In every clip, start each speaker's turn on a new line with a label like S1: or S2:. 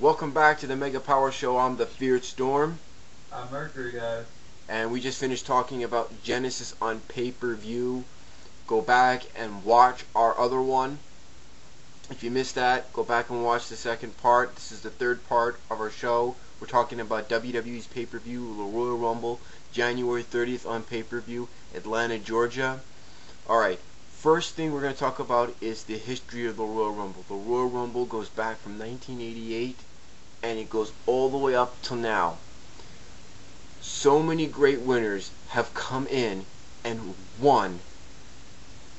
S1: Welcome back to the Mega Power Show. I'm the Feared Storm.
S2: I'm Mercury, guys.
S1: And we just finished talking about Genesis on pay-per-view. Go back and watch our other one. If you missed that, go back and watch the second part. This is the third part of our show. We're talking about WWE's pay-per-view, the Royal Rumble, January 30th on pay-per-view, Atlanta, Georgia. Alright, first thing we're going to talk about is the history of the Royal Rumble. The Royal Rumble goes back from 1988 and it goes all the way up till now. So many great winners have come in and won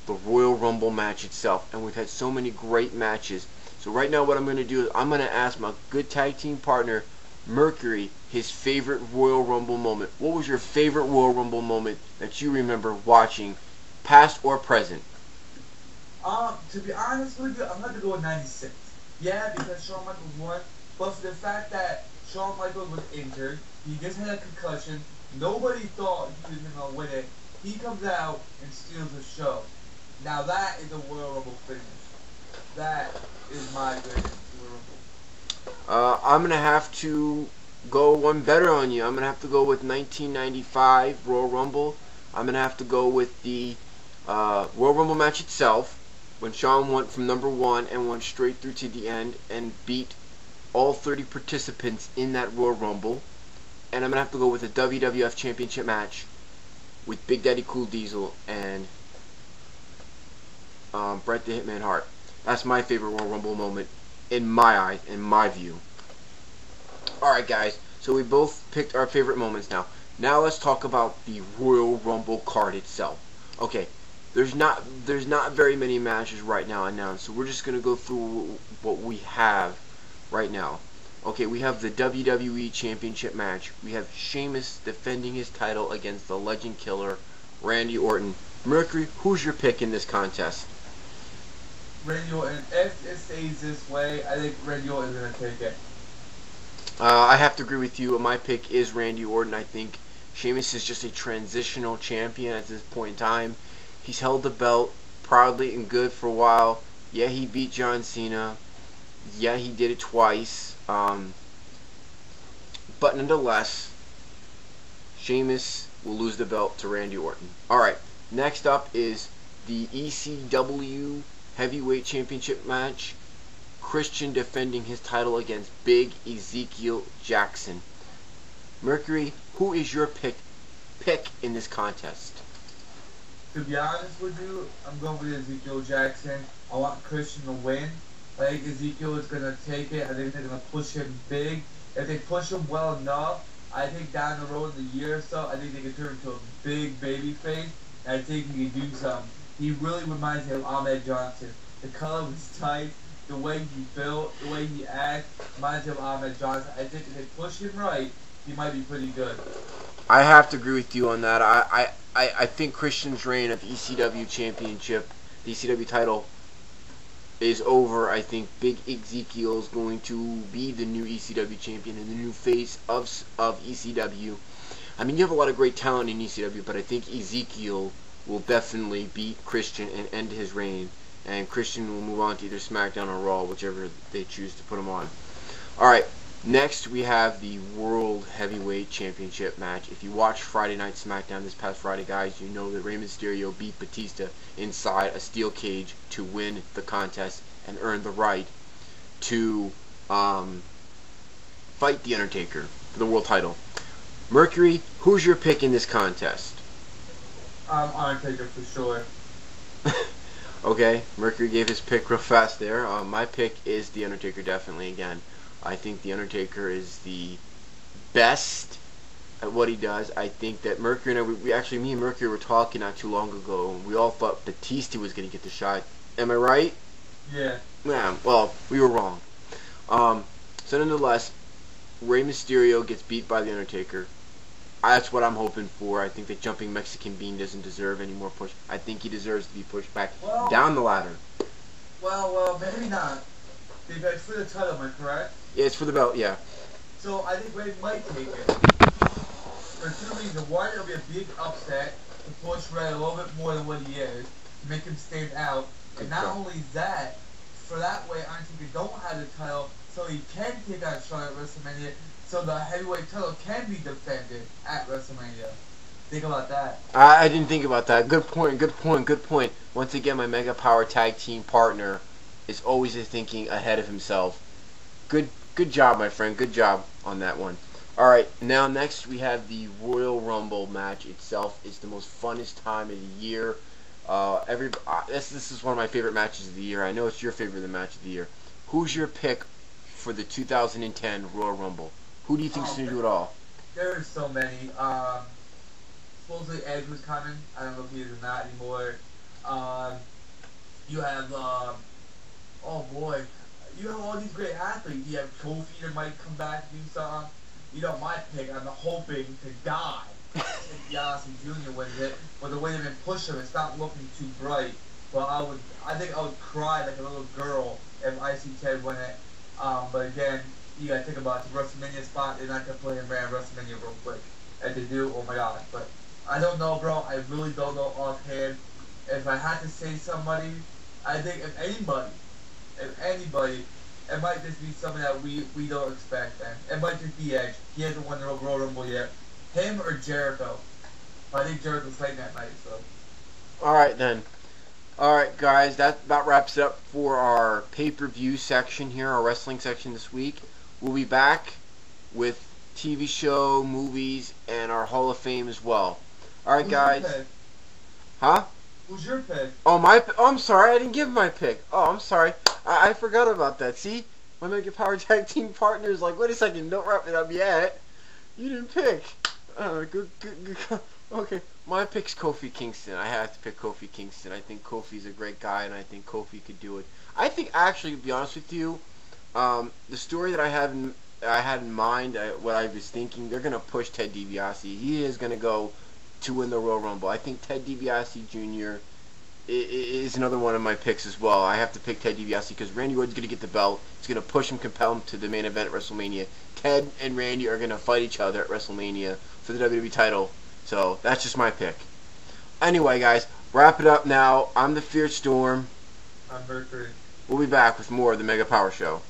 S1: the Royal Rumble match itself, and we've had so many great matches. So right now what I'm going to do is I'm going to ask my good tag team partner Mercury his favorite Royal Rumble moment. What was your favorite Royal Rumble moment that you remember watching, past or present?
S2: To be honest with you, I'm going to go with 96. Yeah, because Shawn Michaels won, but for the fact that Shawn Michaels was injured, he just had a concussion, nobody thought he was going to win it. He comes out and steals the show. Now that is a Royal Rumble finish. That is my greatest Royal Rumble.
S1: I'm going to have to go one better on you. I'm going to have to go with 1995 Royal Rumble. I'm going to have to go with the Royal Rumble match itself, when Shawn went from number 1 and went straight through to the end and beat all 30 participants in that Royal Rumble. And I'm going to have to go with the WWF Championship match with Big Daddy Cool Diesel and Bret the Hitman Hart. That's my favorite Royal Rumble moment in my eyes, in my view. Alright guys, so we both picked our favorite moments now. Now let's talk about the Royal Rumble card itself. Okay, there's not very many matches right now announced, so we're just going to go through what we have right now. Okay, we have the WWE Championship match. We have Sheamus defending his title against the Legend Killer, Randy Orton. Mercury, who's your pick in this contest?
S2: Randy Orton. If it stays this way, I think Randy Orton is going to take it.
S1: I have to agree with you. My pick is Randy Orton. I think Sheamus is just a transitional champion at this point in time. He's held the belt proudly and good for a while. Yeah, he beat John Cena. Yeah, he did it twice. But nonetheless, Sheamus will lose the belt to Randy Orton. Alright, next up is the ECW Heavyweight Championship match. Christian defending his title against Big Ezekiel Jackson. Mercury, who is your pick in this contest?
S2: To be honest with you, I'm going with Ezekiel Jackson. I want Christian to win. I think Ezekiel is going to take it. I think they're going to push him big. If they push him well enough, I think down the road in a year or so, I think they can turn into a big baby face. And I think he can do something. He really reminds me of Ahmed Johnson. The color of his tight, the way he built, the way he acts, reminds me of Ahmed Johnson. I think if they push him right, he might be pretty good.
S1: I have to agree with you on that. I think Christian's reign of ECW Championship, the ECW title, is over. I think Big Ezekiel is going to be the new ECW champion and the new face of ECW. I mean, you have a lot of great talent in ECW, but I think Ezekiel will definitely beat Christian and end his reign, and Christian will move on to either SmackDown or Raw, whichever they choose to put him on. Alright, next we have the World Heavyweight Championship match. If you watched Friday Night SmackDown this past Friday, guys, you know that Rey Mysterio beat Batista inside a steel cage to win the contest and earn the right to fight The Undertaker for the world title. Mercury, who's your pick in this contest?
S2: Undertaker for sure.
S1: Okay, Mercury gave his pick real fast there. My pick is The Undertaker, definitely, again. I think The Undertaker is the best at what he does. I think that Mercury and me and Mercury were talking not too long ago, and we all thought Batista was going to get the shot. Am I right?
S2: Yeah.
S1: Yeah, well, we were wrong. So nonetheless, Rey Mysterio gets beat by The Undertaker. That's what I'm hoping for. I think that Jumping Mexican Bean doesn't deserve any more push. I think he deserves to be pushed back down the ladder.
S2: Well, maybe not. Because it's for the title, am I correct?
S1: Yeah, it's for the belt, yeah.
S2: So I think Ray might take it. For two reasons. One, it'll be a big upset to push Ray a little bit more than what he is, to make him stand out. And not only that, for that way, Undertaker don't have the title, so ultimately can take out Shawn at WrestleMania, so the heavyweight title can be defended at WrestleMania. Think about that.
S1: I didn't think about that. Good point, good point, good point. Once again, my Mega Power Tag Team partner is always thinking ahead of himself. Good job, my friend. Good job on that one. Alright, now next we have the Royal Rumble match itself. It's the most funnest time of the year. This is one of my favorite matches of the year. I know it's your favorite match of the year. Who's your pick for the 2010 Royal Rumble? Who do you think's going to do it all?
S2: There's so many. Supposedly Edge was coming. I don't know if he is or not anymore. You have, oh boy. You have all these great athletes. You have Kofi that might come back and do something. You know my pick. I'm hoping to die. DiBiase Jr. wins it. But the way they've been pushing him, it's not looking too bright. But I think I would cry like a little girl if I see Ted win it. But again, you gotta think about it. The WrestleMania spot. They're not gonna put him around WrestleMania real quick. And they do, oh my god. But I don't know, bro. I really don't know offhand. If I had to say somebody, I think if anybody, it might just be something that we don't expect, man. It might just be Edge. He hasn't won the Royal Rumble yet. Him or Jericho. I think Jericho's playing that night, so.
S1: Alright then. Alright guys, that about wraps it up for our pay-per-view section here, our wrestling section this week. We'll be back with TV show, movies, and our Hall of Fame as well. Alright guys. Huh?
S2: Who's your pick?
S1: Oh, I'm sorry, I didn't give my pick. Oh, I'm sorry. I forgot about that. See? My Mega Power Tag Team partner is like, wait a second, don't wrap it up yet. You didn't pick. Good. Okay, my pick's Kofi Kingston. I have to pick Kofi Kingston. I think Kofi's a great guy, and I think Kofi could do it. I think, actually, to be honest with you, the story that I had in mind, what I was thinking, they're going to push Ted DiBiase. He is going to go to win the Royal Rumble. I think Ted DiBiase Jr. is another one of my picks as well. I have to pick Ted DiBiase because Randy Orton's going to get the belt. It's going to push him, compel him to the main event at WrestleMania. Ted and Randy are going to fight each other at WrestleMania for the WWE title. So that's just my pick. Anyway, guys, wrap it up now. I'm the Feared Storm.
S2: I'm Mercury.
S1: We'll be back with more of the Mega Power Show.